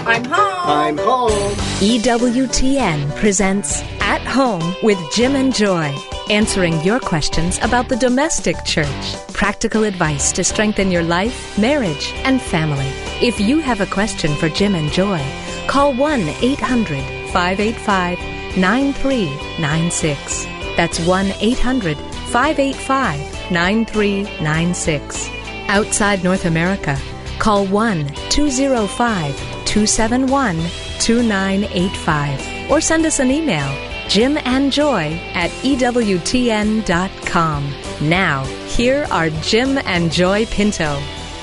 I'm home. I'm home. EWTN presents At Home with Jim and Joy, answering your questions about the domestic church. Practical advice to strengthen your life, marriage, and family. If you have a question for Jim and Joy, call 1-800-585-9396. That's 1-800-585-9396. Outside North America, call 1-205-271-2985 or send us an email, jimandjoy@ewtn.com. Now, here are Jim and Joy Pinto.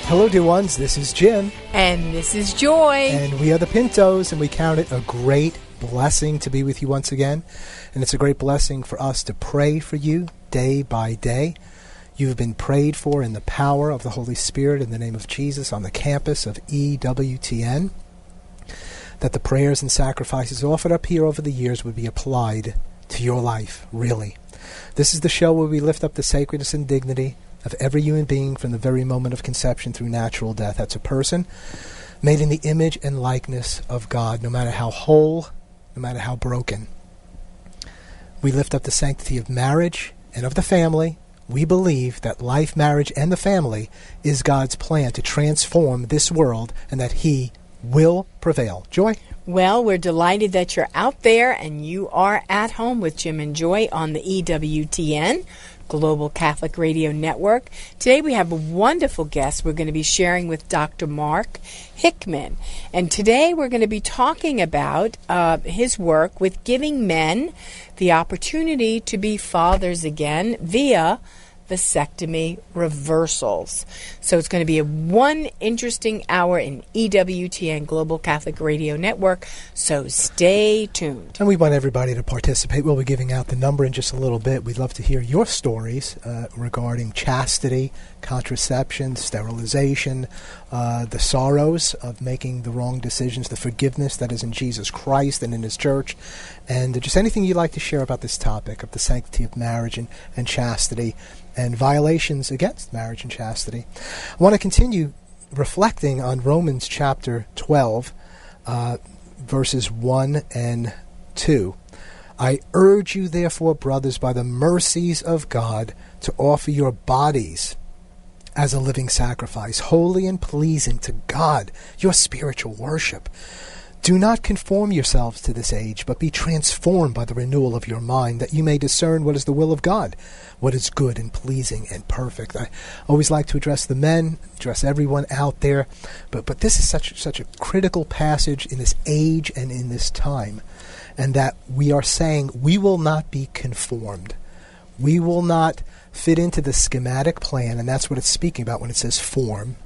Hello, dear ones. This is Jim. And this is Joy. And we are the Pintos, and we count it a great blessing to be with you once again. And it's a great blessing for us to pray for you day by day. You've been prayed for in the power of the Holy Spirit in the name of Jesus on the campus of EWTN, that the prayers and sacrifices offered up here over the years would be applied to your life, really. This is the show where we lift up the sacredness and dignity of every human being from the very moment of conception through natural death. That's a person made in the image and likeness of God, no matter how whole, no matter how broken. We lift up the sanctity of marriage and of the family. We believe that life, marriage, and the family is God's plan to transform this world and that He will prevail. Joy? Well, we're delighted that you're out there and you are at home with Jim and Joy on the EWTN, Global Catholic Radio Network. Today we have a wonderful guest we're going to be sharing with Dr. Mark Hickman. And today we're going to be talking about his work with giving men the opportunity to be fathers again via vasectomy reversals. So it's going to be one interesting hour in EWTN Global Catholic Radio Network, so stay tuned. And we want everybody to participate. We'll be giving out the number in just a little bit. We'd love to hear your stories regarding chastity, contraception, sterilization, the sorrows of making the wrong decisions, the forgiveness that is in Jesus Christ and in His church, and just anything you'd like to share about this topic of the sanctity of marriage and chastity and violations against marriage and chastity. I want to continue reflecting on Romans chapter 12, verses 1 and 2. I urge you, therefore, brothers, by the mercies of God, to offer your bodies as a living sacrifice, holy and pleasing to God, your spiritual worship. Do not conform yourselves to this age, but be transformed by the renewal of your mind, that you may discern what is the will of God, what is good and pleasing and perfect. I always like to address the men, address everyone out there, but this is such a critical passage in this age and in this time, and that we are saying we will not be conformed. We will not fit into the schematic plan, and that's what it's speaking about when it says form,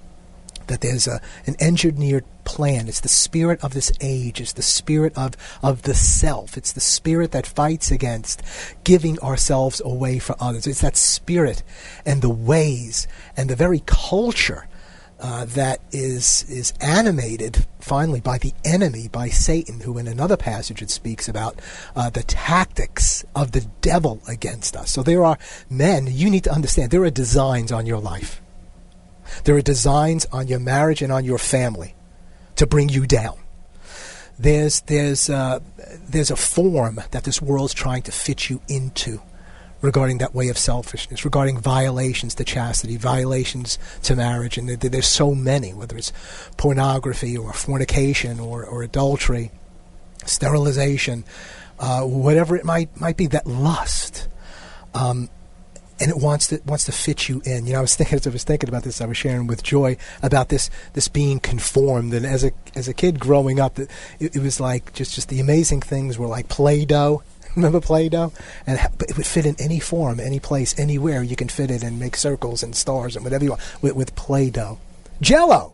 that there's an engineered plan. It's the spirit of this age. It's the spirit of the self. It's the spirit that fights against giving ourselves away for others. It's that spirit and the ways and the very culture that is animated finally by the enemy, by Satan, who in another passage it speaks about the tactics of the devil against us. So there are men, you need to understand, there are designs on your life. There are designs on your marriage and on your family to bring you down. There's a form that this world's trying to fit you into regarding that way of selfishness, regarding violations to chastity, violations to marriage, and there's so many, whether it's pornography or fornication or adultery, sterilization, whatever it might be, that lust. And it wants to fit you in. You know, I was thinking about this. I was sharing with Joy about this being conformed. And as a kid growing up, it was like just the amazing things were like Play-Doh. Remember Play-Doh? But it would fit in any form, any place, anywhere. You can fit it and make circles and stars and whatever you want with Play-Doh. Jell-O.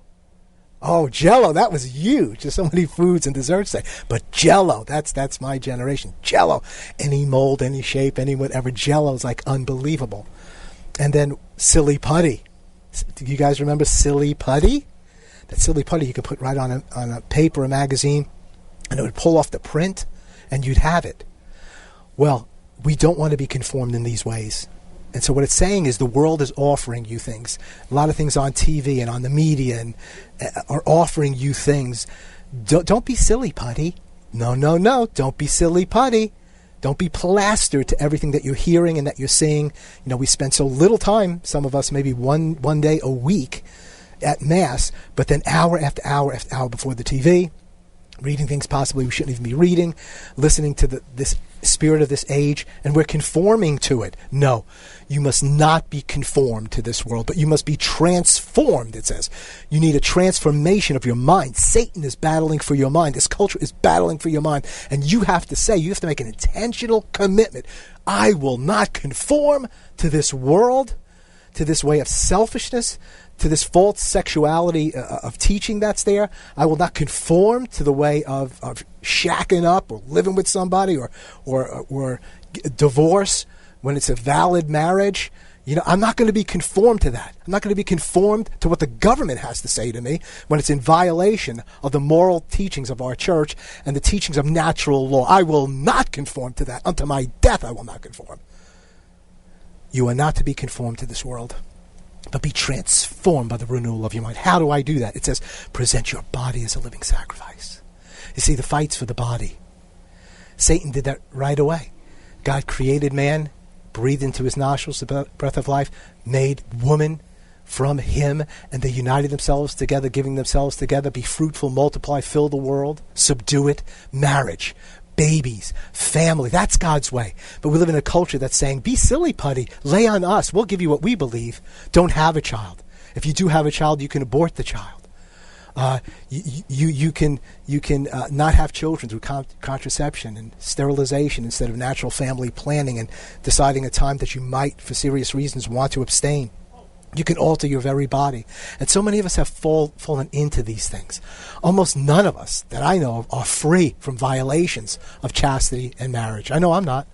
Oh, Jell-O, that was huge. There's so many foods and desserts there. But Jell-O, that's my generation. Jell-O, any mold, any shape, any whatever. Jell-O is like unbelievable. And then Silly Putty. Do you guys remember Silly Putty? That Silly Putty you could put right on a paper, a magazine, and it would pull off the print, and you'd have it. Well, we don't want to be conformed in these ways. And so what it's saying is the world is offering you things. A lot of things on TV and on the media and are offering you things Don't be silly putty. No. Don't be silly putty. Don't be plastered to everything that you're hearing and that you're seeing. We spend so little time, some of us maybe one day a week at Mass, but then hour after hour after hour before the TV, reading things possibly we shouldn't even be reading, listening to this spirit of this age, and we're conforming to it. No, you must not be conformed to this world, but you must be transformed, it says. You need a transformation of your mind. Satan is battling for your mind. This culture is battling for your mind. And you have to make an intentional commitment. I will not conform to this world, to this way of selfishness, to this false sexuality of teaching that's there. I will not conform to the way of shacking up or living with somebody or divorce when it's a valid marriage. I'm not going to be conformed to that. I'm not going to be conformed to what the government has to say to me when it's in violation of the moral teachings of our church and the teachings of natural law. I will not conform to that. Unto my death I will not conform. You are not to be conformed to this world, but be transformed by the renewal of your mind. How do I do that? It says, present your body as a living sacrifice. You see, the fight's for the body. Satan did that right away. God created man, breathed into his nostrils the breath of life, made woman from him, and they united themselves together, giving themselves together. Be fruitful, multiply, fill the world, subdue it. Marriage, babies, family. That's God's way. But we live in a culture that's saying, be silly putty, lay on us. We'll give you what we believe. Don't have a child. If you do have a child, you can abort the child. You can not have children through contraception and sterilization instead of natural family planning and deciding a time that you might, for serious reasons, want to abstain. You can alter your very body. And so many of us have fallen into these things. Almost none of us that I know of are free from violations of chastity and marriage. I know I'm not.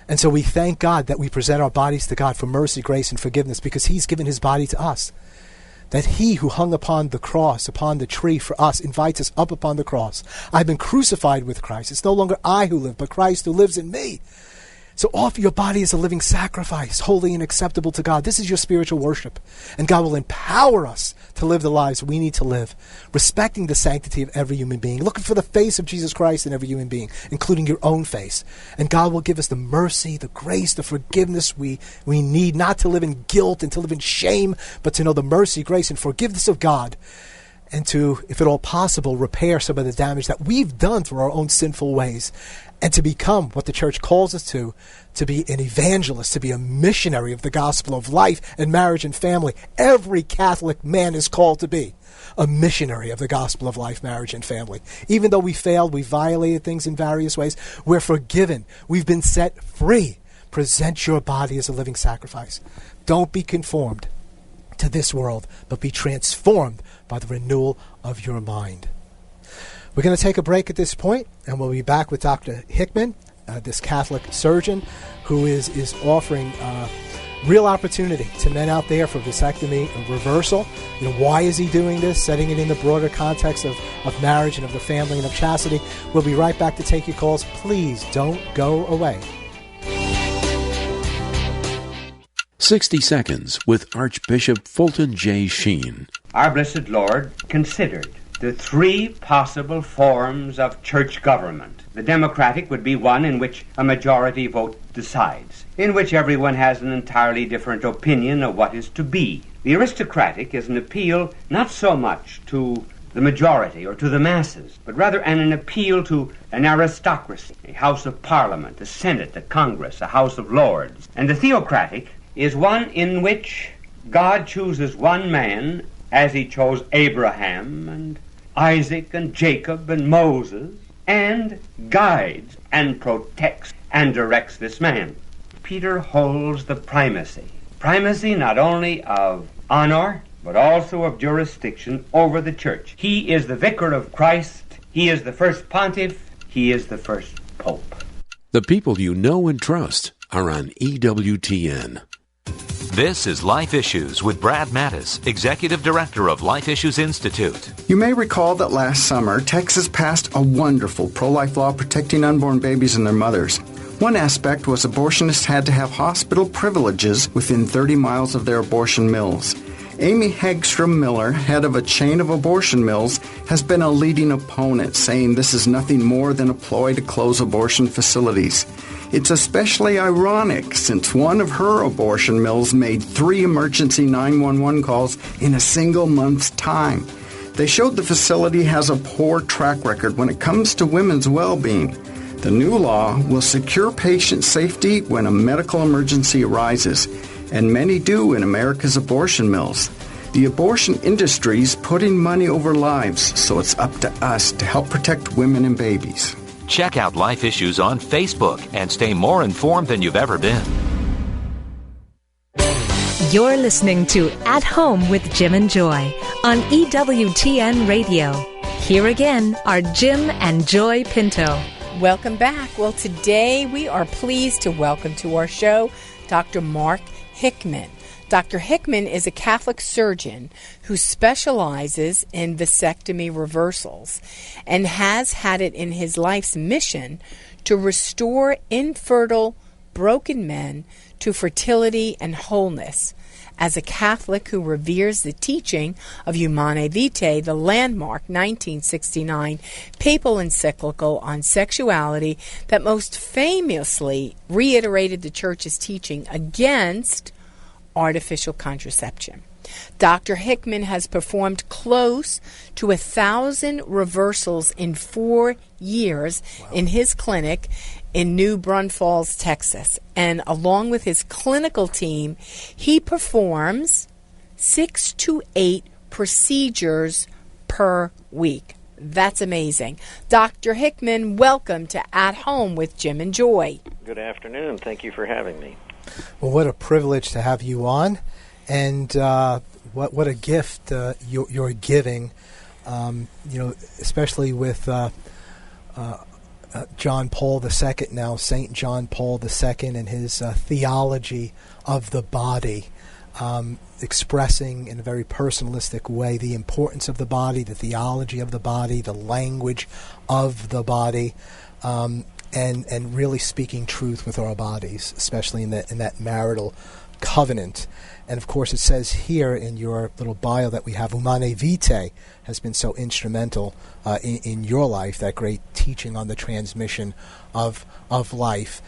And so we thank God that we present our bodies to God for mercy, grace, and forgiveness because he's given his body to us. That he who hung upon the cross, upon the tree for us, invites us up upon the cross. I've been crucified with Christ. It's no longer I who live, but Christ who lives in me. So offer your body as a living sacrifice, holy and acceptable to God. This is your spiritual worship. And God will empower us to live the lives we need to live, respecting the sanctity of every human being, looking for the face of Jesus Christ in every human being, including your own face. And God will give us the mercy, the grace, the forgiveness we need, not to live in guilt and to live in shame, but to know the mercy, grace, and forgiveness of God. And to, if at all possible, repair some of the damage that we've done through our own sinful ways. And to become what the church calls us to be an evangelist, to be a missionary of the gospel of life and marriage and family. Every Catholic man is called to be a missionary of the gospel of life, marriage, and family. Even though we failed, we violated things in various ways, we're forgiven. We've been set free. Present your body as a living sacrifice. Don't be conformed to this world, but be transformed by the renewal of your mind. We're going to take a break at this point, and we'll be back with Dr. Hickman, this Catholic surgeon, who is offering real opportunity to men out there for vasectomy and reversal. Why is he doing this? Setting it in the broader context of marriage and of the family and of chastity. We'll be right back to take your calls. Please don't go away. 60 Seconds with Archbishop Fulton J. Sheen. Our Blessed Lord considered the three possible forms of church government. The democratic would be one in which a majority vote decides, in which everyone has an entirely different opinion of what is to be. The aristocratic is an appeal not so much to the majority or to the masses, but rather an appeal to an aristocracy, a House of Parliament, a Senate, a Congress, a House of Lords. And the theocratic is one in which God chooses one man as he chose Abraham and Isaac and Jacob and Moses, and guides and protects and directs this man. Peter holds the primacy not only of honor, but also of jurisdiction over the church. He is the vicar of Christ, he is the first pontiff, he is the first pope. The people you know and trust are on EWTN. This is Life Issues with Brad Mattis, Executive Director of Life Issues Institute. You may recall that last summer, Texas passed a wonderful pro-life law protecting unborn babies and their mothers. One aspect was abortionists had to have hospital privileges within 30 miles of their abortion mills. Amy Hagstrom Miller, head of a chain of abortion mills, has been a leading opponent, saying this is nothing more than a ploy to close abortion facilities. It's especially ironic since one of her abortion mills made 3 emergency 911 calls in a single month's time. They showed the facility has a poor track record when it comes to women's well-being. The new law will secure patient safety when a medical emergency arises, and many do in America's abortion mills. The abortion industry's putting money over lives, so it's up to us to help protect women and babies. Check out Life Issues on Facebook and stay more informed than you've ever been. You're listening to At Home with Jim and Joy on EWTN Radio. Here again are Jim and Joy Pinto. Welcome back. Well, today we are pleased to welcome to our show Dr. Mark Hickman. Dr. Hickman is a Catholic surgeon who specializes in vasectomy reversals and has had it in his life's mission to restore infertile, broken men to fertility and wholeness. As a Catholic who reveres the teaching of Humanae Vitae, the landmark 1969 papal encyclical on sexuality that most famously reiterated the Church's teaching against artificial contraception. Dr. Hickman has performed close to 1,000 reversals in 4 years in his clinic in New Braunfels, Texas. And along with his clinical team, he performs 6 to 8 procedures per week. That's amazing. Dr. Hickman, welcome to At Home with Jim and Joy. Good afternoon. Thank you for having me. Well, what a privilege to have you on, and what a gift you're giving. Especially with John Paul II now, Saint John Paul II, and his theology of the body, expressing in a very personalistic way the importance of the body, the theology of the body, the language of the body. And really speaking truth with our bodies, especially in that marital covenant. And of course, it says here in your little bio that we have Humanae Vitae has been so instrumental in your life, that great teaching on the transmission of life.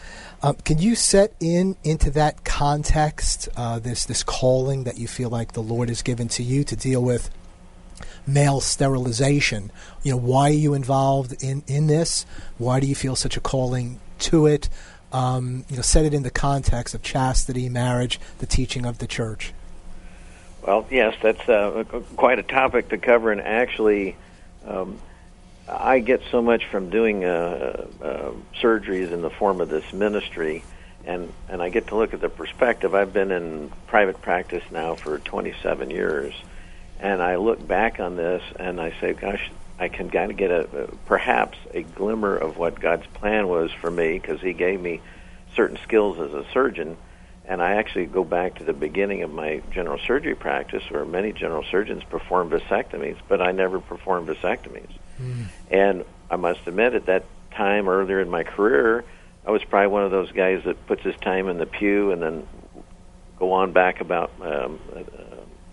Can you set into that context this calling that you feel like the Lord has given to you to deal with male sterilization? Why are you involved in this? Why do you feel such a calling to it? Set it in the context of chastity, marriage, the teaching of the Church. Well, yes, that's quite a topic to cover, and actually I get so much from doing surgeries in the form of this ministry, and I get to look at the perspective. I've been in private practice now for 27 years, and I look back on this and I say, gosh, I can kind of get perhaps a glimmer of what God's plan was for me, because He gave me certain skills as a surgeon. And I actually go back to the beginning of my general surgery practice, where many general surgeons perform vasectomies, but I never performed vasectomies. And I must admit, at that time earlier in my career, I was probably one of those guys that puts his time in the pew and then go on back about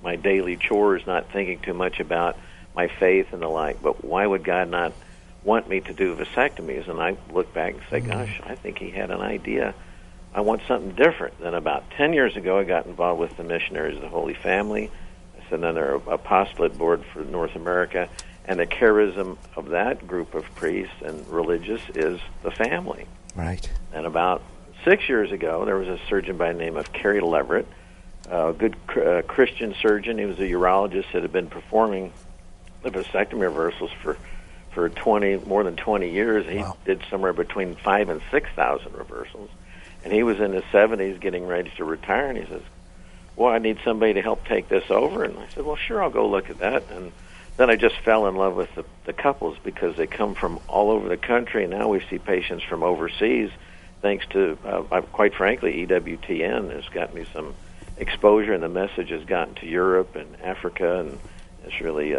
my daily chores, not thinking too much about my faith and the like. But why would God not want me to do vasectomies? And I look back and say, gosh, I think He had an idea. I want something different. Then about 10 years ago, I got involved with the Missionaries of the Holy Family. I sit on their apostolate board for North America, and the charism of that group of priests and religious is the family. Right. And about 6 years ago, there was a surgeon by the name of Kerry Leverett, a good Christian surgeon. He was a urologist that had been performing the vasectomy reversals for more than 20 years. He did somewhere between 5,000 and 6,000 reversals. And he was in his 70s getting ready to retire, and he says, well, I need somebody to help take this over. And I said, well, sure, I'll go look at that. And then I just fell in love with the couples, because they come from all over the country, and now we see patients from overseas, thanks to, quite frankly, EWTN has got me some exposure, and the message has gotten to Europe and Africa, and it's really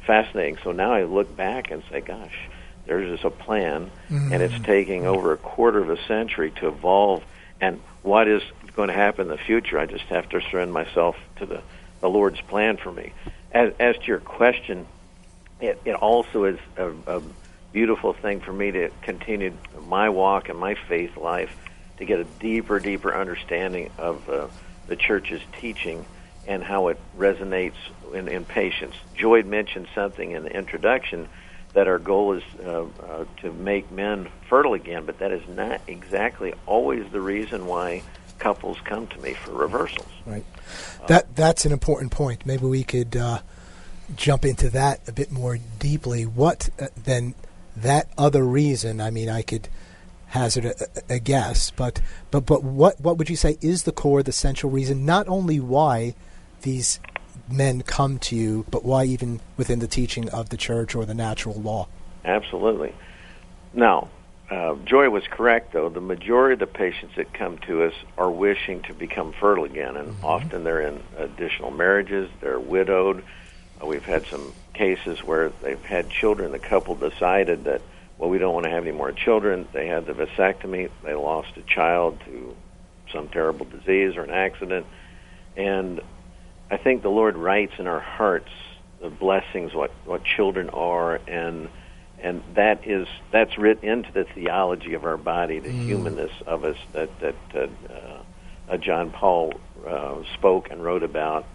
fascinating. So now I look back and say, gosh, there's just a plan, and it's taking over a quarter of a century to evolve. And what is going to happen in the future, I just have to surrender myself to the the Lord's plan for me. As to your question, it also is a beautiful thing for me to continue my walk and my faith life, to get a deeper understanding of the church's teaching and how it resonates in patients. Joy mentioned something in the introduction, that our goal is to make men fertile again, but that is not exactly always the reason why couples come to me for reversals. Right. That's an important point. Maybe we could jump into that a bit more deeply. What then that other reason? I mean, I could hazard a guess, but what would you say is the core, the central reason? Not only why these men come to you, but why even within the teaching of the church or the natural law? Absolutely. Now, Joy was correct, though. The majority of the patients that come to us are wishing to become fertile again, and often they're in additional marriages, they're widowed. We've had some cases where they've had children. The couple decided that, well, we don't want to have any more children. They had the vasectomy. They lost a child to some terrible disease or an accident. And I think the Lord writes in our hearts the blessings, what children are, and that's written into the theology of our body, the humanness of us that John Paul spoke and wrote about.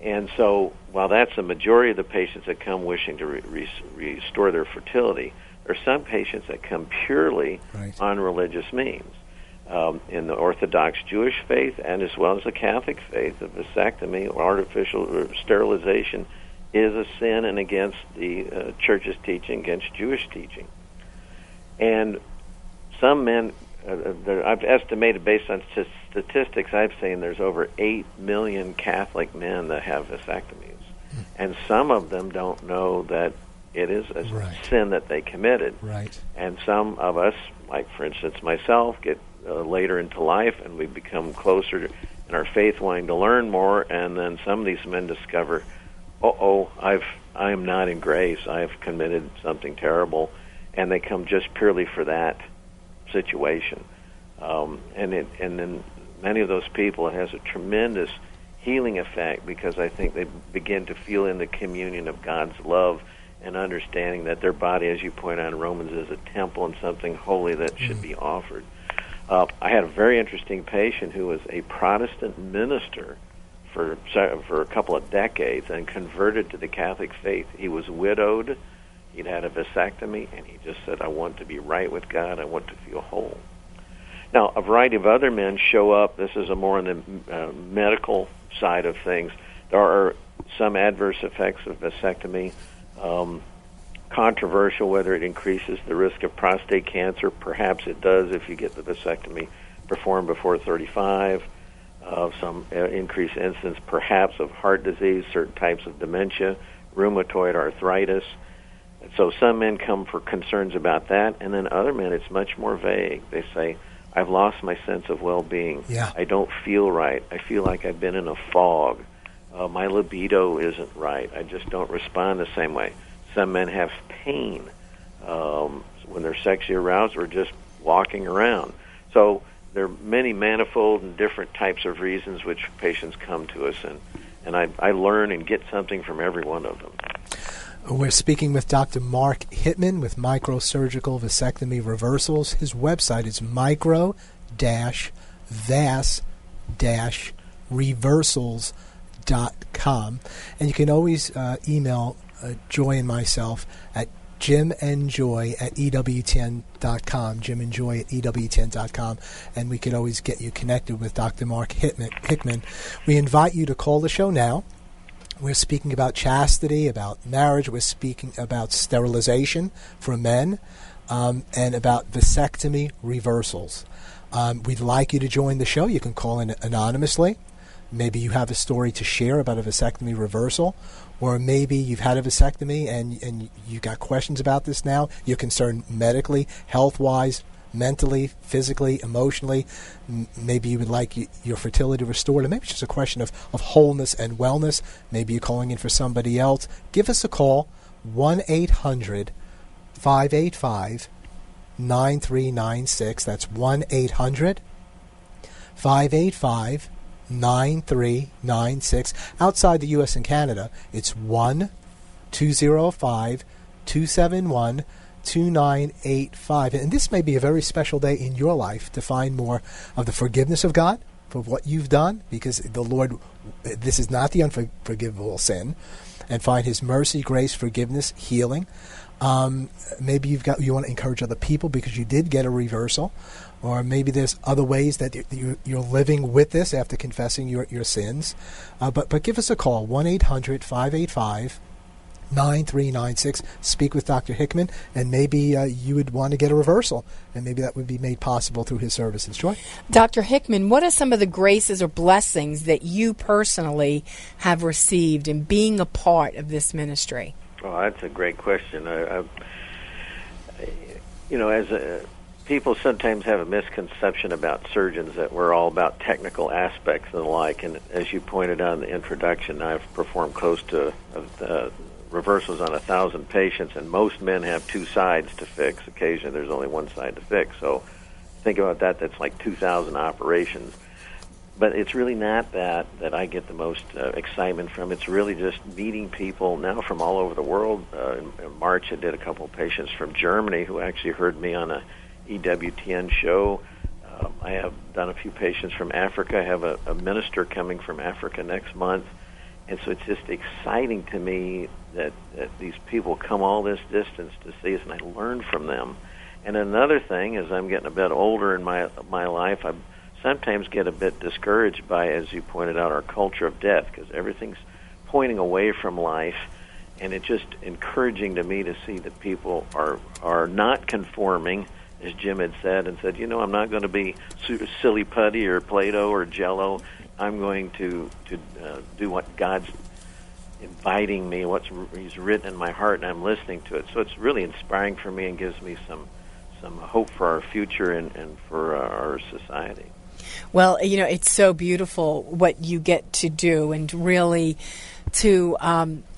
And so, while that's the majority of the patients that come wishing to restore their fertility, there are some patients that come purely on religious means. In the Orthodox Jewish faith and as well as the Catholic faith, the vasectomy or artificial sterilization is a sin and against the church's teaching, against Jewish teaching. And some men, I've estimated based on statistics, I've seen there's over 8 million Catholic men that have vasectomies. And some of them don't know that it is a sin that they committed. And some of us, like for instance myself, get later into life and we become closer in our faith, wanting to learn more, and then some of these men discover, I am not in grace, I've committed something terrible, and they come just purely for that situation. And then many of those people, it has a tremendous healing effect, because I think they begin to feel in the communion of God's love and understanding that their body, as you point out in Romans, is a temple and something holy that should be offered. I had a very interesting patient who was a Protestant minister for a couple of decades and converted to the Catholic faith. He was widowed, he'd had a vasectomy, and he just said, I want to be right with God, I want to feel whole. Now, a variety of other men show up. This is more on the medical side of things. There are some adverse effects of vasectomy. Controversial whether it increases the risk of prostate cancer. Perhaps it does if you get the vasectomy performed before 35. Some increased incidence perhaps of heart disease, certain types of dementia, rheumatoid arthritis. So some men come for concerns about that, and then other men, it's much more vague. They say, I've lost my sense of well-being. I don't feel right. I feel like I've been in a fog. My libido isn't right. I just don't respond the same way. Some men have pain when they're sexually aroused or just walking around. So there are many manifold and different types of reasons which patients come to us, and I learn and get something from every one of them. We're speaking with Dr. Mark Hickman with Microsurgical Vasectomy Reversals. His website is micro-vas-reversals.com. And you can always email Joy and myself at jimandjoy@EWTN.com, jimandjoy@EWTN.com, and we could always get you connected with Dr. Mark Hickman. We invite you to call the show now. We're speaking about chastity, about marriage. We're speaking about sterilization for men, and about vasectomy reversals. We'd like you to join the show. You can call in anonymously. Maybe you have a story to share about a vasectomy reversal, or maybe you've had a vasectomy and you got questions about this now. You're concerned medically, health-wise, mentally, physically, emotionally. Maybe you would like your fertility restored, or maybe it's just a question of wholeness and wellness. Maybe you're calling in for somebody else. Give us a call, 1-800-585-9396. That's 1-800-585-9396. 9396. Outside the U.S. and Canada, it's 1-205-271-2985. And this may be a very special day in your life to find more of the forgiveness of God for what you've done, because the Lord, this is not the unforgivable sin, and find His mercy, grace, forgiveness, healing. Maybe you want to encourage other people because you did get a reversal, or maybe there's other ways that you're living with this after confessing your sins. But give us a call, 1-800-585-9396. Speak with Dr. Hickman, and maybe you would want to get a reversal, and maybe that would be made possible through his services. Joy? Dr. Hickman, what are some of the graces or blessings that you personally have received in being a part of this ministry? Oh, that's a great question. People sometimes have a misconception about surgeons that we're all about technical aspects and the like. And as you pointed out in the introduction, I've performed close to reversals on 1,000 patients, and most men have two sides to fix. Occasionally, there's only one side to fix. So think about that. That's like 2,000 operations. But it's really not that I get the most excitement from. It's really just meeting people now from all over the world. In March, I did a couple of patients from Germany who actually heard me on a EWTN show. I have done a few patients from Africa. I have a minister coming from Africa next month. And so it's just exciting to me that these people come all this distance to see us, and I learn from them. And another thing, as I'm getting a bit older in my life, I sometimes get a bit discouraged by, as you pointed out, our culture of death, because everything's pointing away from life. And it's just encouraging to me to see that people are not conforming, as Jim had said, and said, I'm not going to be silly putty or Play-Doh or Jell-O. I'm going to do what God's inviting me, what He's written in my heart, and I'm listening to it. So it's really inspiring for me and gives me some hope for our future and for our society. Well, it's so beautiful what you get to do, and really to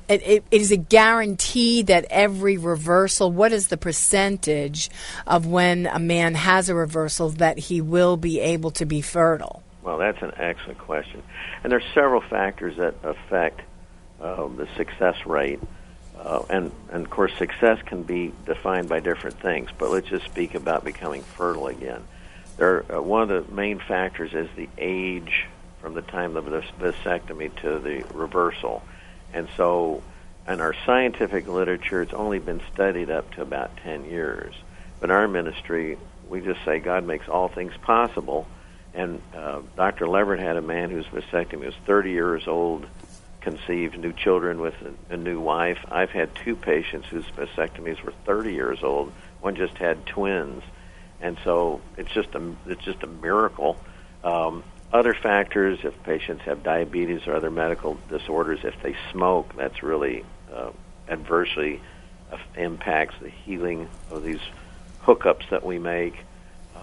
it is a guarantee that every reversal, what is the percentage of when a man has a reversal that he will be able to be fertile? Well, that's an excellent question. And there's several factors that affect the success rate. And, of course, success can be defined by different things, but let's just speak about becoming fertile again. One of the main factors is the age from the time of the vasectomy to the reversal. And so in our scientific literature, it's only been studied up to about 10 years. But in our ministry, we just say God makes all things possible. And Dr. Leverett had a man whose vasectomy was 30 years old, conceived new children with a new wife. I've had two patients whose vasectomies were 30 years old. One just had twins. And so it's just a miracle. Other factors, if patients have diabetes or other medical disorders, if they smoke, that's really adversely impacts the healing of these hookups that we make.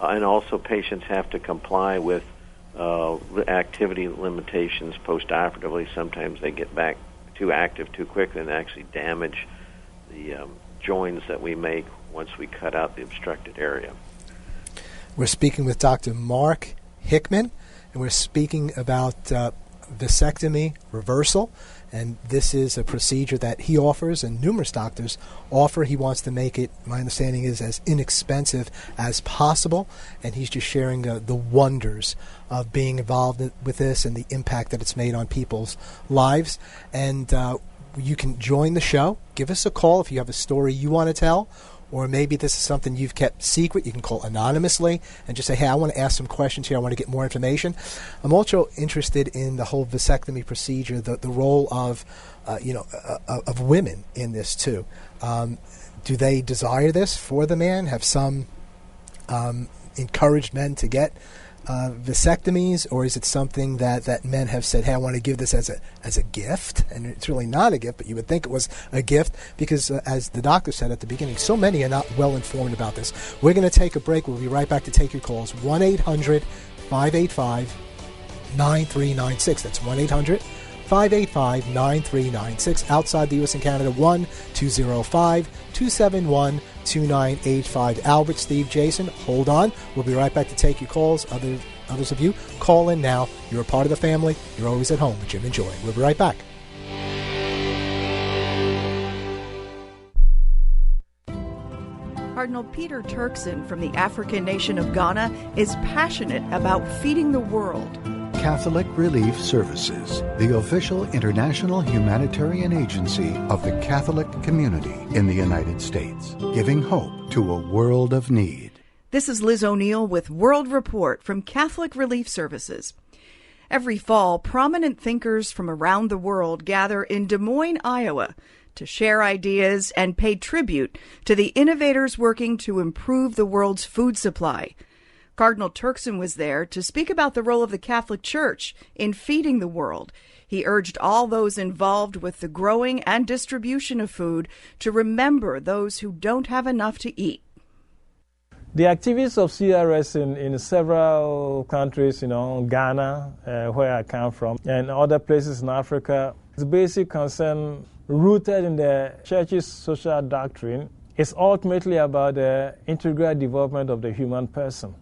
And also patients have to comply with activity limitations post-operatively. Sometimes they get back too active too quickly and actually damage the joints that we make once we cut out the obstructed area. We're speaking with Dr. Mark Hickman, and we're speaking about vasectomy reversal. And this is a procedure that he offers and numerous doctors offer. He wants to make it, my understanding is, as inexpensive as possible. And he's just sharing the wonders of being involved with this and the impact that it's made on people's lives. And you can join the show. Give us a call if you have a story you want to tell. Or maybe this is something you've kept secret. You can call anonymously and just say, hey, I want to ask some questions here. I want to get more information. I'm also interested in the whole vasectomy procedure, the role of women in this too. Do they desire this for the man? Have some encouraged men to get vasectomies, or is it something that men have said, hey, I want to give this as a gift? And it's really not a gift, but you would think it was a gift because, as the doctor said at the beginning, so many are not well informed about this. We're going to take a break. We'll be right back to take your calls. 1-800-585-9396. That's 1-800-585-9396. Outside the U.S. and Canada, 1-205-271-2985. Albert, Steve, Jason, hold on. We'll be right back to take your calls. Other Others of you, call in now. You're a part of the family. You're always at home with Jim and Joy. We'll be right back. Cardinal Peter Turkson from the African nation of Ghana is passionate about feeding the world. Catholic Relief Services, the official international humanitarian agency of the Catholic community in the United States, giving hope to a world of need. This is Liz O'Neill with World Report from Catholic Relief Services. Every fall, prominent thinkers from around the world gather in Des Moines, Iowa, to share ideas and pay tribute to the innovators working to improve the world's food supply. Cardinal Turkson was there to speak about the role of the Catholic Church in feeding the world. He urged all those involved with the growing and distribution of food to remember those who don't have enough to eat. The activities of CRS in several countries, Ghana, where I come from, and other places in Africa, the basic concern rooted in the Church's social doctrine is ultimately about the integral development of the human person,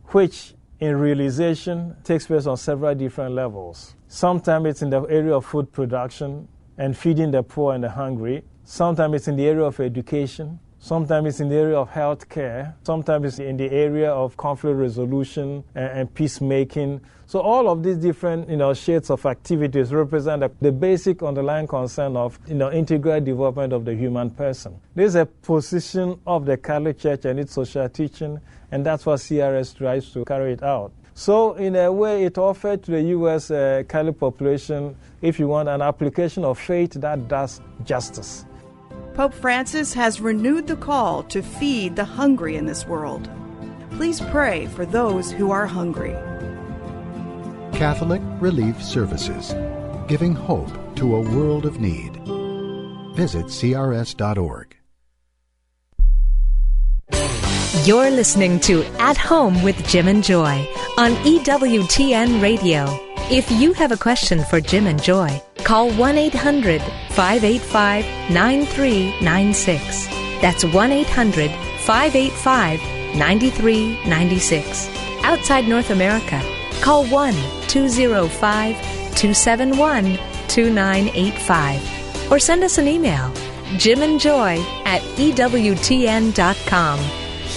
which in realization takes place on several different levels. Sometimes it's in the area of food production and feeding the poor and the hungry. Sometimes it's in the area of education. Sometimes it's in the area of health care. Sometimes it's in the area of conflict resolution and peacemaking. So all of these different, shades of activities represent the basic underlying concern of, integral development of the human person. This is a position of the Catholic Church and its social teaching, and that's what CRS tries to carry it out. So in a way, it offered to the U.S. Catholic population, if you want, an application of faith that does justice. Pope Francis has renewed the call to feed the hungry in this world. Please pray for those who are hungry. Catholic Relief Services, giving hope to a world of need. Visit crs.org. You're listening to At Home with Jim and Joy on EWTN Radio. If you have a question for Jim and Joy, call 1-800-585-9396. That's 1-800-585-9396. Outside North America, call 1-205-271-2985. Or send us an email, jimandjoy@EWTN.com.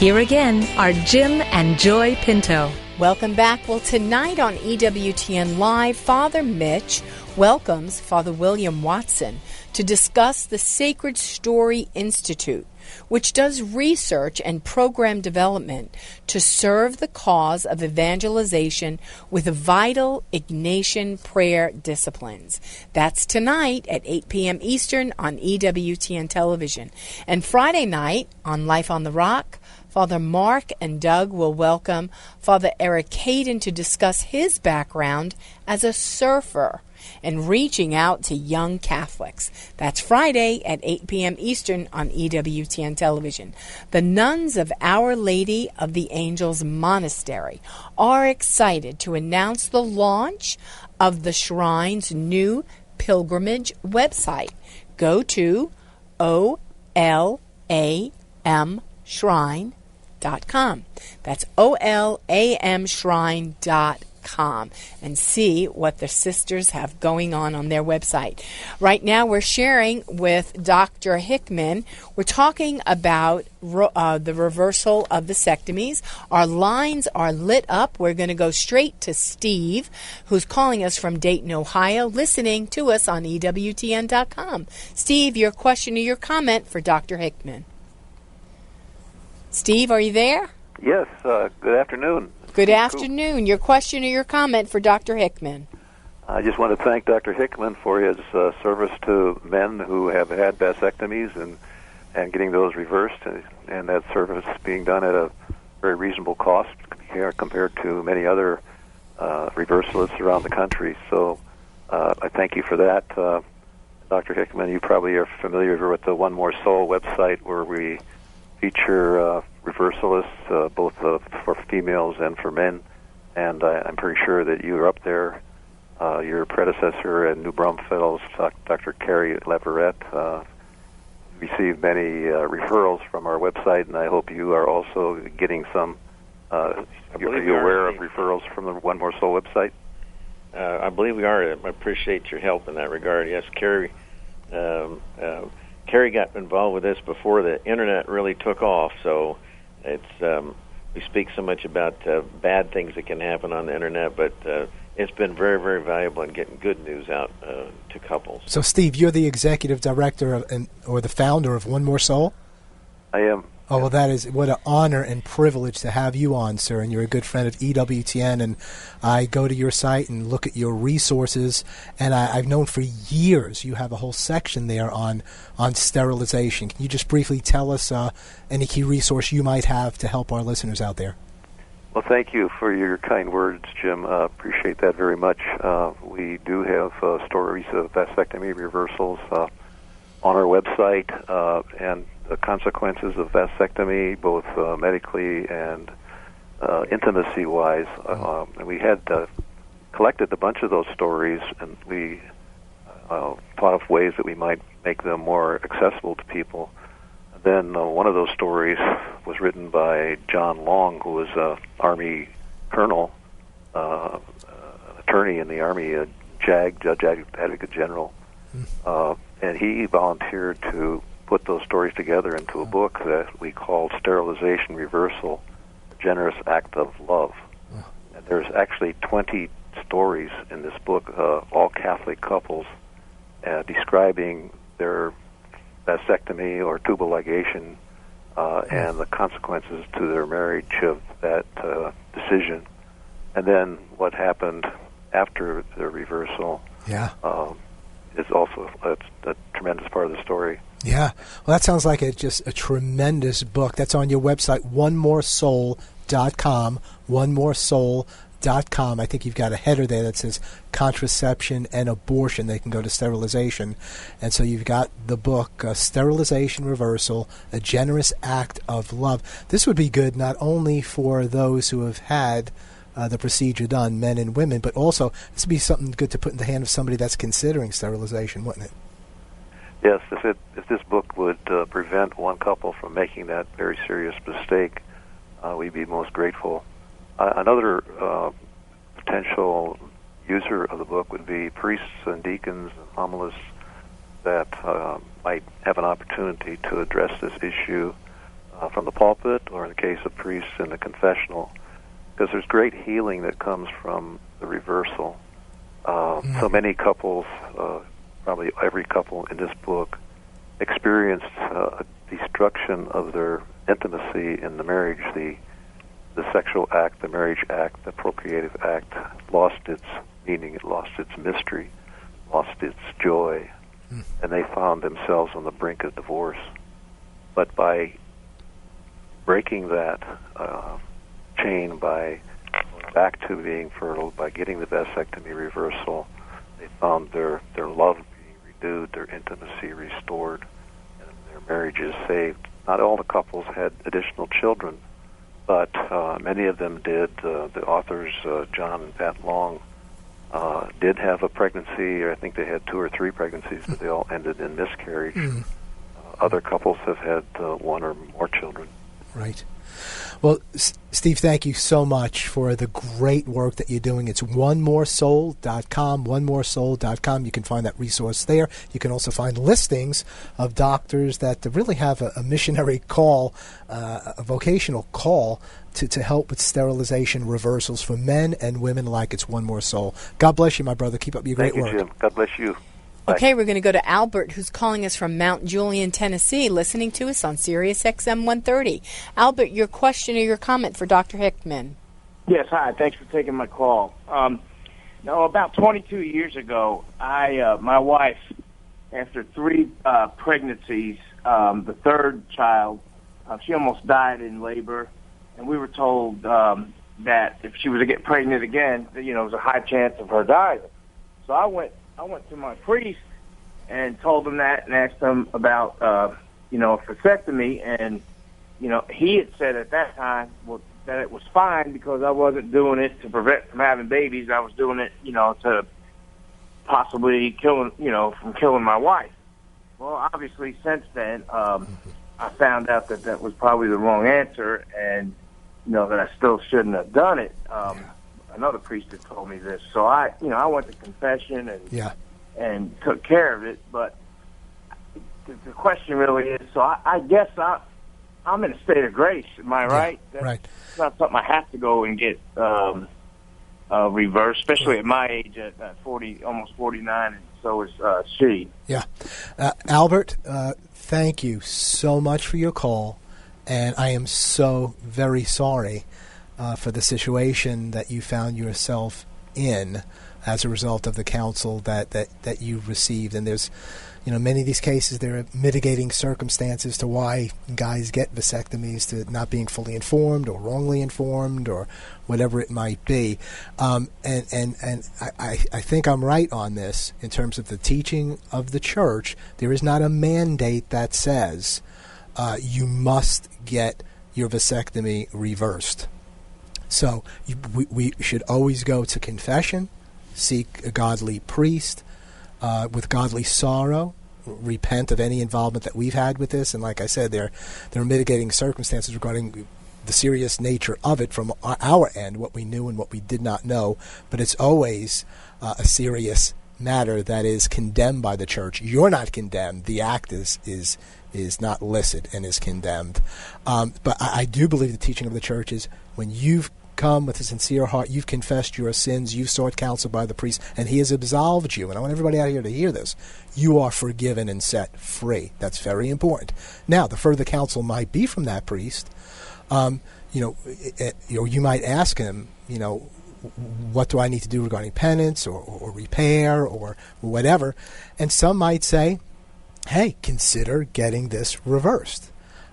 Here again are Jim and Joy Pinto. Welcome back. Well, tonight on EWTN Live, Father Mitch welcomes Father William Watson to discuss the Sacred Story Institute, which does research and program development to serve the cause of evangelization with vital Ignatian prayer disciplines. That's tonight at 8 p.m. Eastern on EWTN Television. And Friday night on Life on the Rock, Father Mark and Doug will welcome Father Eric Hayden to discuss his background as a surfer and reaching out to young Catholics. That's Friday at 8 p.m. Eastern on EWTN Television. The nuns of Our Lady of the Angels Monastery are excited to announce the launch of the Shrine's new pilgrimage website. Go to olamshrine.com. That's olamshrine.com and see what the sisters have going on their website. Right now we're sharing with Dr. Hickman. We're talking about the reversal of vasectomies. Our lines are lit up. We're going to go straight to Steve, who's calling us from Dayton, Ohio, listening to us on EWTN.com. Steve, your question or your comment for Dr. Hickman. Steve, are you there? Yes, good afternoon. Good afternoon. Your question or your comment for Dr. Hickman? I just want to thank Dr. Hickman for his service to men who have had vasectomies and getting those reversed, and that service being done at a very reasonable cost compared to many other reversalists around the country. So I thank you for that. Dr. Hickman, you probably are familiar with the One More Soul website where we feature reversalists, both for females and for men, and I'm pretty sure that you are up there. Your predecessor in New Braunfels, Dr. Carrie Leverett, received many referrals from our website, and I hope you are also getting some Are you aware of referrals from the One More Soul website? I believe we are. I appreciate your help in that regard. Yes, Carrie got involved with this before the internet really took off. So it's we speak so much about bad things that can happen on the internet, but it's been very, very valuable in getting good news out to couples. So, Steve, you're the executive director or the founder of One More Soul? I am. Oh, well, that is what an honor and privilege to have you on, sir. And you're a good friend of EWTN. And I go to your site and look at your resources. And I've known for years you have a whole section there on sterilization. Can you just briefly tell us any key resource you might have to help our listeners out there? Well, thank you for your kind words, Jim. Appreciate that very much. We do have stories of vasectomy reversals on our website, and the consequences of vasectomy, both medically and intimacy-wise. And we had collected a bunch of those stories, and we thought of ways that we might make them more accessible to people. Then one of those stories was written by John Long, who was an Army colonel, attorney in the Army, Judge Advocate General, and he volunteered to put those stories together into a book that we called Sterilization Reversal, A Generous Act of Love. And there's actually 20 stories in this book, all Catholic couples, describing their vasectomy or tubal ligation and the consequences to their marriage of that decision. And then what happened after the reversal is also a tremendous part of the story. Yeah. Well, that sounds like just a tremendous book. That's on your website, onemoresoul.com, onemoresoul.com. I think you've got a header there that says contraception and abortion. They can go to sterilization. And so you've got the book, Sterilization Reversal, A Generous Act of Love. This would be good not only for those who have had the procedure done, men and women, but also this would be something good to put in the hand of somebody that's considering sterilization, wouldn't it? Yes, if this book would prevent one couple from making that very serious mistake, we'd be most grateful. Another potential user of the book would be priests and deacons and homilists that might have an opportunity to address this issue from the pulpit, or in the case of priests in the confessional, because there's great healing that comes from the reversal. So many couples, probably every couple in this book, experienced a destruction of their intimacy in the marriage. The sexual act, the marriage act, the procreative act lost its meaning, it lost its mystery, lost its joy, and they found themselves on the brink of divorce. But by breaking that chain, by going back to being fertile, by getting the vasectomy reversal, they found their love being renewed, their intimacy restored, and their marriages saved. Not all the couples had additional children, but many of them did. The authors, John and Pat Long, did have a pregnancy, or I think they had 2 or 3 pregnancies, but they all ended in miscarriage. Other couples have had 1 or more children. Right. Well, Steve, thank you so much for the great work that you're doing. It's onemoresoul.com, onemoresoul.com. You can find that resource there. You can also find listings of doctors that really have a missionary call, a vocational call to help with sterilization reversals for men and women alike. It's One More Soul. God bless you, my brother. Keep up your great work. Thank you, Jim. God bless you. Okay, we're going to go to Albert, who's calling us from Mount Julian, Tennessee, listening to us on Sirius XM 130. Albert, your question or your comment for Dr. Hickman? Yes, hi. Thanks for taking my call. About 22 years ago, my wife, after 3 pregnancies, the third child, she almost died in labor, and we were told that if she was to get pregnant again, there was a high chance of her dying. So I went to my priest and told him that and asked him about, a vasectomy. And, he had said at that time that it was fine because I wasn't doing it to prevent from having babies. I was doing it, to possibly from killing my wife. Well, obviously, since then, I found out that was probably the wrong answer. And, that I still shouldn't have done it. Another priest had told me this, so I went to confession and took care of it. But the question really is, so I guess I'm in a state of grace. Am I right? Right. It's not something I have to go and get reversed, especially at my age, at 40, almost 49, and so is she. Yeah. Albert, thank you so much for your call, and I am so very sorry for the situation that you found yourself in as a result of the counsel that you received. And there's, many of these cases, there are mitigating circumstances to why guys get vasectomies, to not being fully informed or wrongly informed or whatever it might be. And I think I'm right on this in terms of the teaching of the church. There is not a mandate that says you must get your vasectomy reversed. So we should always go to confession, seek a godly priest with godly sorrow, repent of any involvement that we've had with this. And like I said, there are mitigating circumstances regarding the serious nature of it from our end, what we knew and what we did not know. But it's always a serious matter that is condemned by the church. You're not condemned. The act is not licit and is condemned. But I do believe the teaching of the church is when you've come with a sincere heart, you've confessed your sins, you've sought counsel by the priest, and he has absolved you. And I want everybody out here to hear this. You are forgiven and set free. That's very important. Now, the further counsel might be from that priest, you might ask him, what do I need to do regarding penance or repair or whatever? And some might say, hey, consider getting this reversed.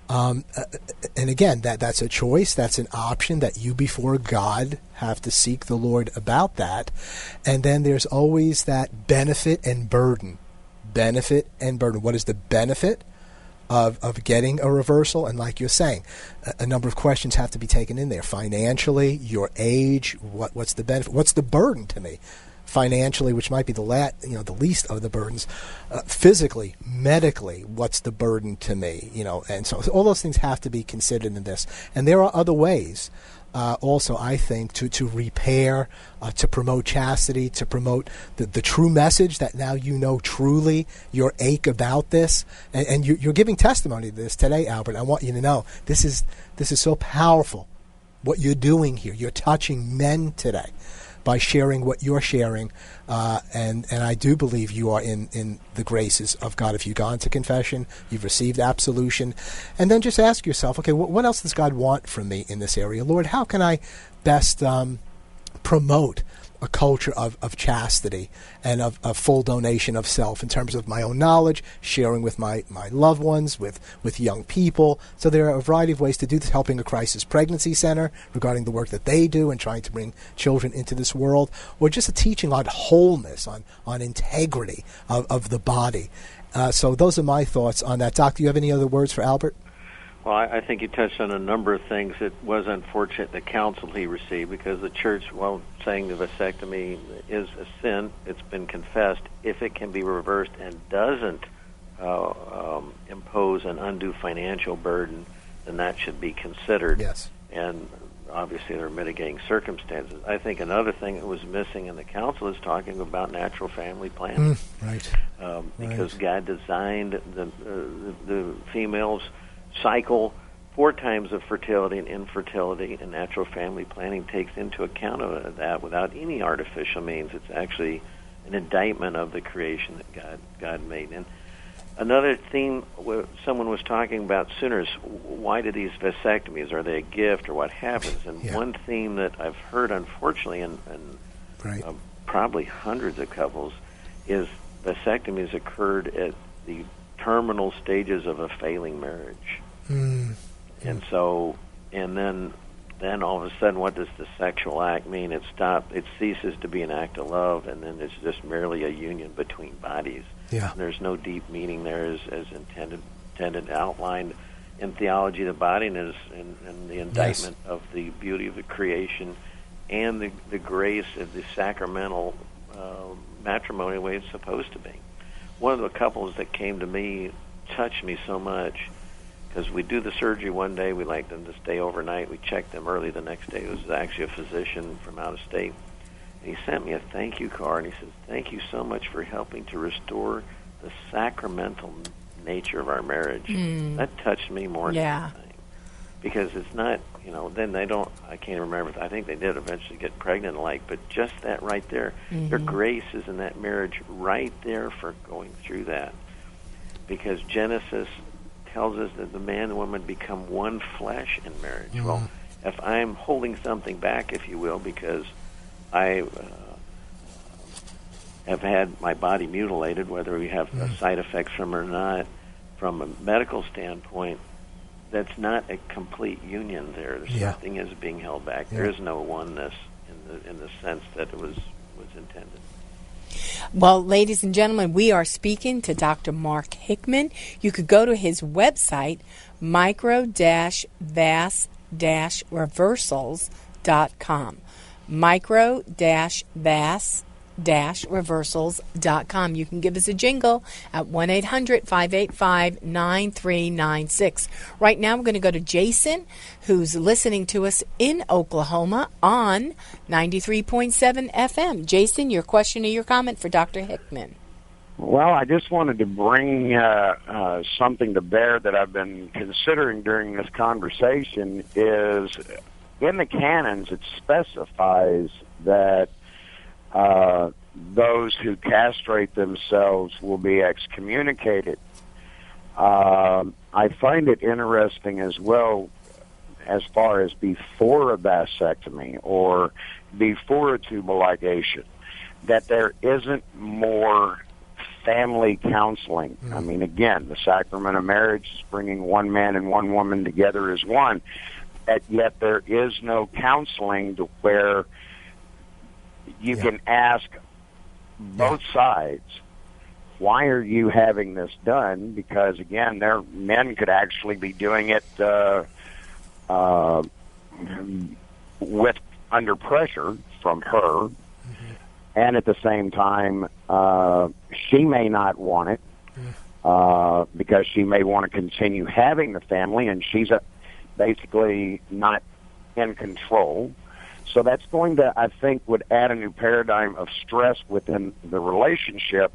And again, that's a choice, that's an option that you before God have to seek the Lord about that. And then there's always that benefit and burden. Benefit and burden. What is the benefit of getting a reversal? And like you're saying, a number of questions have to be taken in there. Financially, your age, what's the benefit? What's the burden to me? Financially, which might be the least of the burdens. Physically, medically, what's the burden to me? And so all those things have to be considered in this. And there are other ways, also, I think, to repair, to promote chastity, to promote the true message that now truly your ache about this. And you're giving testimony to this today, Albert. I want you to know this is so powerful. What you're doing here, you're touching men today by sharing what you're sharing, and I do believe you are in the graces of God. If you've gone to confession, you've received absolution, and then just ask yourself, okay, what else does God want from me in this area? Lord, how can I best promote a culture of chastity and of full donation of self in terms of my own knowledge, sharing with my loved ones, with young people. So there are a variety of ways to do this, helping a crisis pregnancy center regarding the work that they do and trying to bring children into this world, or just a teaching on wholeness, on integrity of the body. So those are my thoughts on that. Doc, do you have any other words for Albert? Well, I think you touched on a number of things. It was unfortunate the counsel he received, because the church, while saying the vasectomy is a sin, it's been confessed. If it can be reversed and doesn't impose an undue financial burden, then that should be considered. Yes. And obviously there are mitigating circumstances. I think another thing that was missing in the counsel is talking about natural family planning. Right. Because God designed the females cycle 4 times of fertility and infertility, and natural family planning takes into account of that without any artificial means. It's actually an indictment of the creation that God made. And another theme, someone was talking about sooner, is why do these vasectomies? Are they a gift or what happens? And one theme that I've heard, unfortunately, and probably hundreds of couples, is vasectomies occurred at the terminal stages of a failing marriage. And so, and then all of a sudden, what does the sexual act mean? It ceases to be an act of love, and then it's just merely a union between bodies. Yeah. And there's no deep meaning there as intended, outlined in theology of the body, and the indictment of the beauty of the creation and the grace of the sacramental matrimony the way it's supposed to be. One of the couples that came to me touched me so much. because we do the surgery one day, we like them to stay overnight. We check them early the next day. It was actually a physician from out of state. And he sent me a thank you card, and he says, "Thank you so much for helping to restore the sacramental nature of our marriage." That touched me more than anything. Because it's not, then they don't, I can't remember, I think they did eventually get pregnant but just that right there, your grace is in that marriage right there for going through that. Because Genesis tells us that the man and the woman become one flesh in marriage. Well, if I'm holding something back, if you will, because I have had my body mutilated, whether we have side effects from it or not, from a medical standpoint, that's not a complete union there. Something is being held back. There is no oneness in the sense that it was intended. Well, ladies and gentlemen, we are speaking to Dr. Mark Hickman. You could go to his website, micro-vas-reversals.com. micro-vas-reversals.com. You can give us a jingle at 1-800-585-9396. Right now, we're going to go to Jason, who's listening to us in Oklahoma on 93.7 FM. Jason, your question or your comment for Dr. Hickman? Well, I just wanted to bring something to bear that I've been considering during this conversation. Is in the canons, it specifies that those who castrate themselves will be excommunicated. I find it interesting as well, as far as before a vasectomy or before a tubal ligation, that there isn't more family counseling. I mean, again, the sacrament of marriage is bringing one man and one woman together as one, yet there is no counseling to where you can ask both sides, why are you having this done? Because, again, men could actually be doing it under pressure from her, and at the same time, she may not want it because she may want to continue having the family, and she's basically not in control. So that's going to, I think, would add a new paradigm of stress within the relationship,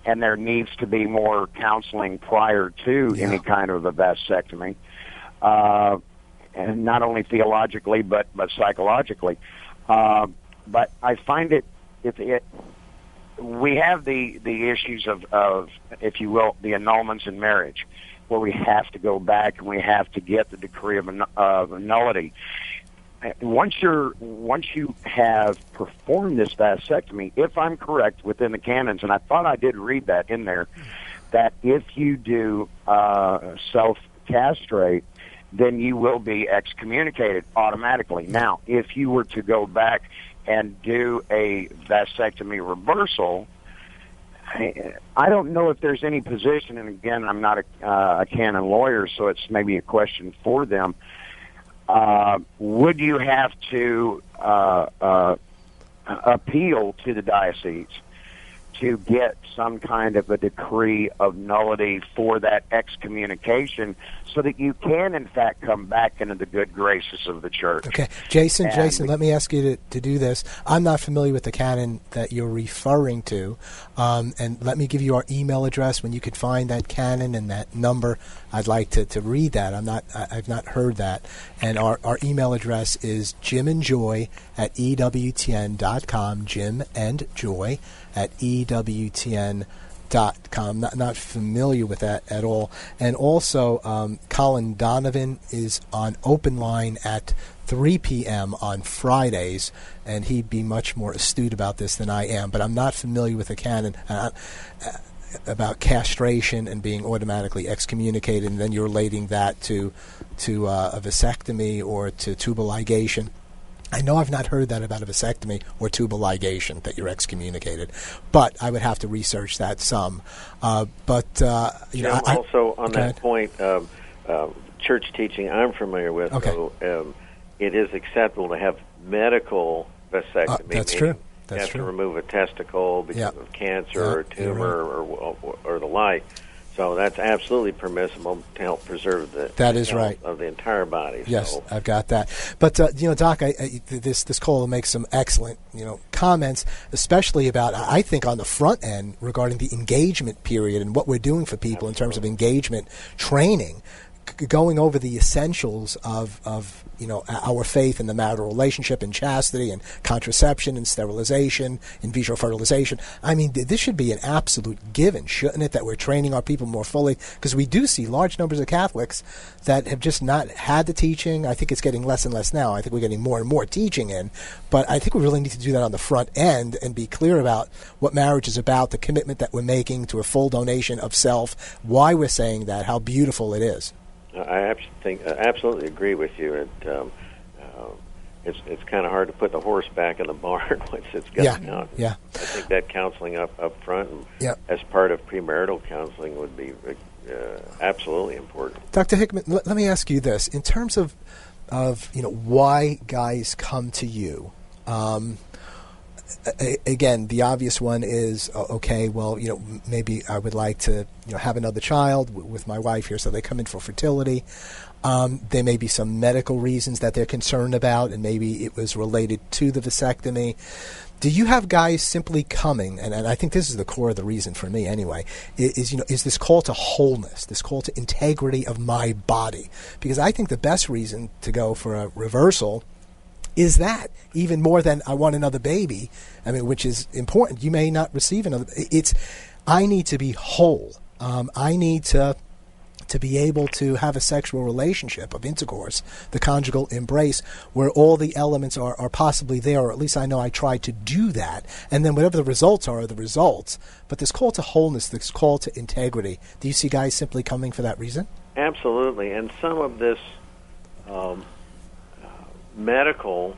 and there needs to be more counseling prior to any kind of a vasectomy, and not only theologically but psychologically. But I find we have the issues of, if you will, the annulments in marriage, where we have to go back and we have to get the decree of nullity. Once you have performed this vasectomy, if I'm correct within the canons, and I thought I did read that in there, that if you do self-castrate, then you will be excommunicated automatically. Now, if you were to go back and do a vasectomy reversal, I don't know if there's any position, and again, I'm not a canon lawyer, so it's maybe a question for them. Would you have to appeal to the diocese to get some kind of a decree of nullity for that excommunication so that you can, in fact, come back into the good graces of the church? Okay. Jason, let me ask you to do this. I'm not familiar with the canon that you're referring to, and let me give you our email address. When you could find that canon and that number, I'd like to read that. I've not heard that. And our email address is jimandjoy@EWTN.com, Jim and Joy at EWTN.com. Not familiar with that at all. And also, Colin Donovan is on Open Line at 3 p.m. on Fridays, and he'd be much more astute about this than I am. But I'm not familiar with the canon about castration and being automatically excommunicated, and then you're relating that to a vasectomy or to tubal ligation. I know I've not heard that about a vasectomy or tubal ligation, that you're excommunicated, but I would have to research that some. Also on that point, church teaching I'm familiar with, it is acceptable to have medical vasectomy. That's true. To remove a testicle because of cancer or a tumor or the like. So that's absolutely permissible to help preserve the health right of the entire body. Yes, so. I've got that. But Doc, this caller makes some excellent comments, especially about I think on the front end regarding the engagement period and what we're doing for people in terms of engagement training, going over the essentials of our faith in the marital relationship and chastity and contraception and sterilization, in vitro fertilization. I mean, this should be an absolute given, shouldn't it, that we're training our people more fully? Because we do see large numbers of Catholics that have just not had the teaching. I think it's getting less and less now. I think we're getting more and more teaching in. But I think we really need to do that on the front end and be clear about what marriage is about, the commitment that we're making to a full donation of self, why we're saying that, how beautiful it is. I absolutely agree with you. It's kind of hard to put the horse back in the barn once it's gotten out. Yeah. I think that counseling up front and as part of premarital counseling would be absolutely important. Dr. Hickman, let me ask you this: in terms of why guys come to you. Again, the obvious one is, okay, well, maybe I would like to, have another child with my wife here, so they come in for fertility. There may be some medical reasons that they're concerned about, and maybe it was related to the vasectomy. Do you have guys simply coming, and I think this is the core of the reason for me anyway, is this call to wholeness, this call to integrity of my body? Because I think the best reason to go for a reversal is that, even more than I want another baby, which is important. You may not receive another. I need to be whole. I need to be able to have a sexual relationship of intercourse, the conjugal embrace, where all the elements are possibly there, or at least I know I tried to do that. And then whatever the results are the results. But this call to wholeness, this call to integrity, do you see guys simply coming for that reason? Absolutely. And some of this medical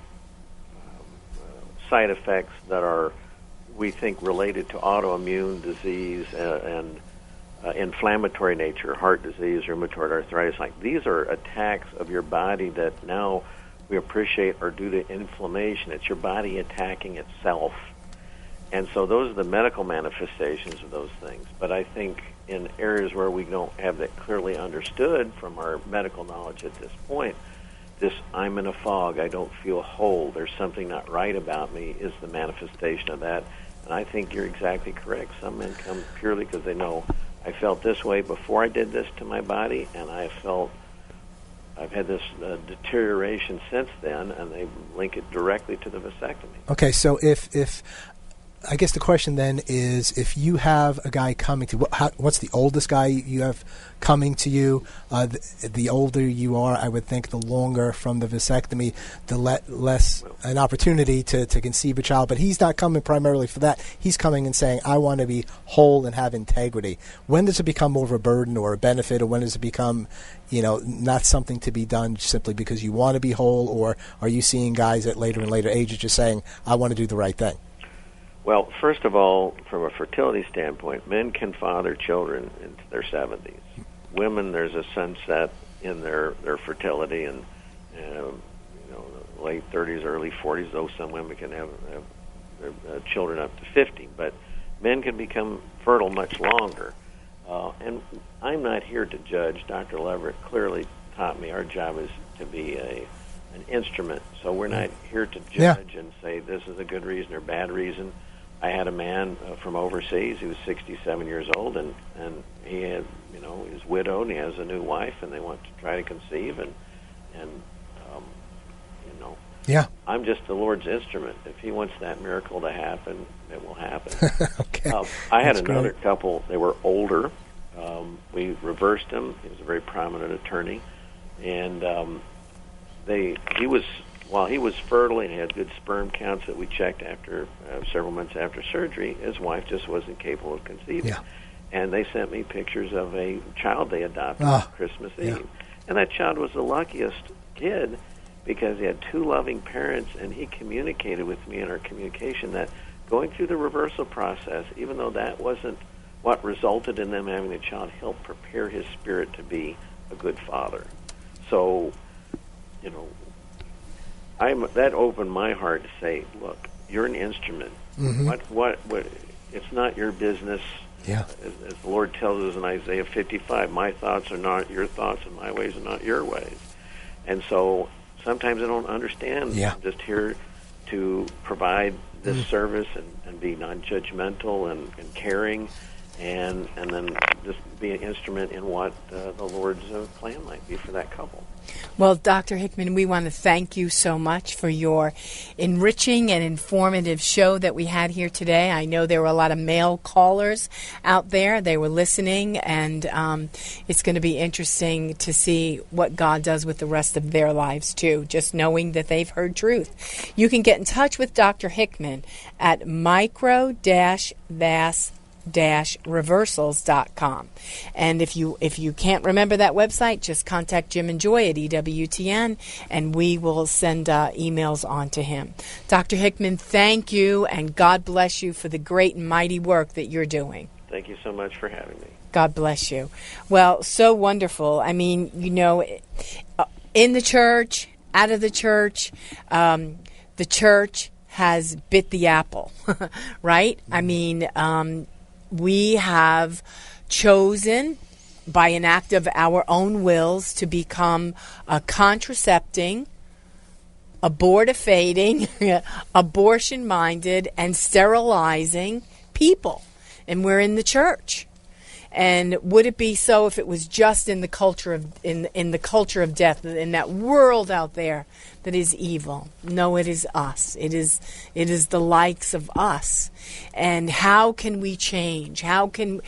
side effects that are, we think, related to autoimmune disease and inflammatory nature, heart disease, rheumatoid arthritis, like these are attacks of your body that now we appreciate are due to inflammation. It's your body attacking itself. And so those are the medical manifestations of those things. But I think in areas where we don't have that clearly understood from our medical knowledge at this point, this I'm in a fog, I don't feel whole, there's something not right about me, is the manifestation of that. And I think you're exactly correct. Some men come purely because they know, I felt this way before I did this to my body, and I've had this deterioration since then, and they link it directly to the vasectomy. Okay, so if I guess the question then is, if you have a guy coming to, what's the oldest guy you have coming to you? The older you are, I would think, the longer from the vasectomy, the less an opportunity to conceive a child. But he's not coming primarily for that. He's coming and saying, I want to be whole and have integrity. When does it become more of a burden or a benefit, or when does it become, not something to be done simply because you want to be whole? Or are you seeing guys at later and later ages just saying, I want to do the right thing? Well, first of all, from a fertility standpoint, men can father children into their 70s. Women, there's a sunset in their fertility, and late 30s, early 40s, though some women can have children up to 50. But men can become fertile much longer. And I'm not here to judge. Dr. Leverett clearly taught me our job is to be an instrument. So we're not here to judge and say this is a good reason or bad reason. I had a man from overseas. He was 67 years old, and he had, he's widowed, and he has a new wife, and they want to try to conceive, and I'm just the Lord's instrument. If He wants that miracle to happen, it will happen. Okay. I had another couple. They were older. We reversed him. He was a very prominent attorney, and while he was fertile and had good sperm counts that we checked after several months after surgery, his wife just wasn't capable of conceiving. Yeah. And they sent me pictures of a child they adopted on Christmas Eve. And that child was the luckiest kid because he had two loving parents, and he communicated with me in our communication that going through the reversal process, even though that wasn't what resulted in them having a child, helped prepare his spirit to be a good father. So, that opened my heart to say, look, you're an instrument. Mm-hmm. What? It's not your business Yeah. As the Lord tells us in Isaiah 55, my thoughts are not your thoughts and my ways are not your ways. And so sometimes I don't understand. Yeah. I'm just here to provide this service and be non-judgmental and caring, and then just be an instrument in what the Lord's plan might be for that couple. Well, Dr. Hickman, we want to thank you so much for your enriching and informative show that we had here today. I know there were a lot of male callers out there. They were listening, and it's going to be interesting to see what God does with the rest of their lives, too, just knowing that they've heard truth. You can get in touch with Dr. Hickman at micro-reversals.com. And if you can't remember that website, just contact Jim and Joy at EWTN, and we will send emails on to him. Dr. Hickman, thank you, and God bless you for the great and mighty work that you're doing. Thank you so much for having me. God bless you. Well, so wonderful. I mean, in the church, out of the church has bit the apple, right? I mean, we have chosen by an act of our own wills to become a contracepting, abortifating, abortion-minded, and sterilizing people. And we're in the church. And would it be so if it was just in the culture of in the culture of death, in that world out there that is evil? No, it is us. It is the likes of us. And how can we change? How can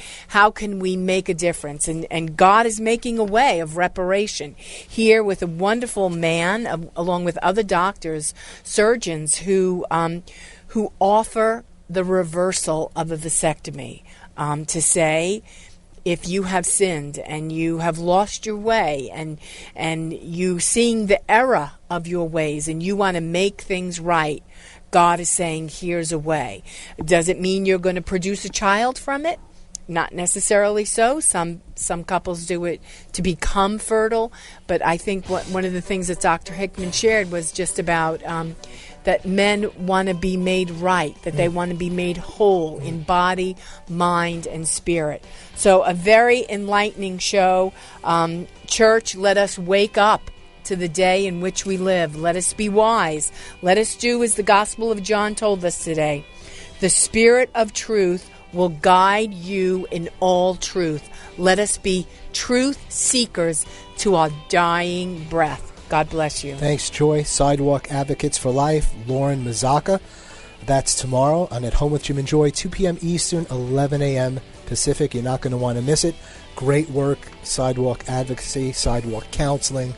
we make a difference? And God is making a way of reparation here with a wonderful man, along with other doctors, surgeons who offer the reversal of a vasectomy, to say, if you have sinned and you have lost your way and you seeing the error of your ways and you want to make things right, God is saying, here's a way. Does it mean you're going to produce a child from it? Not necessarily so. Some couples do it to become fertile, but I think one of the things that Dr. Hickman shared was just about that men want to be made right, that they want to be made whole in body, mind, and spirit. So a very enlightening show. Church, let us wake up to the day in which we live. Let us be wise. Let us do as the Gospel of John told us today. The Spirit of truth will guide you in all truth. Let us be truth seekers to our dying breath. God bless you. Thanks, Joy. Sidewalk Advocates for Life, Lauren Mazaka. That's tomorrow on At Home with Jim and Joy, 2 p.m. Eastern, 11 a.m. Pacific. You're not going to want to miss it. Great work, sidewalk advocacy, sidewalk counseling,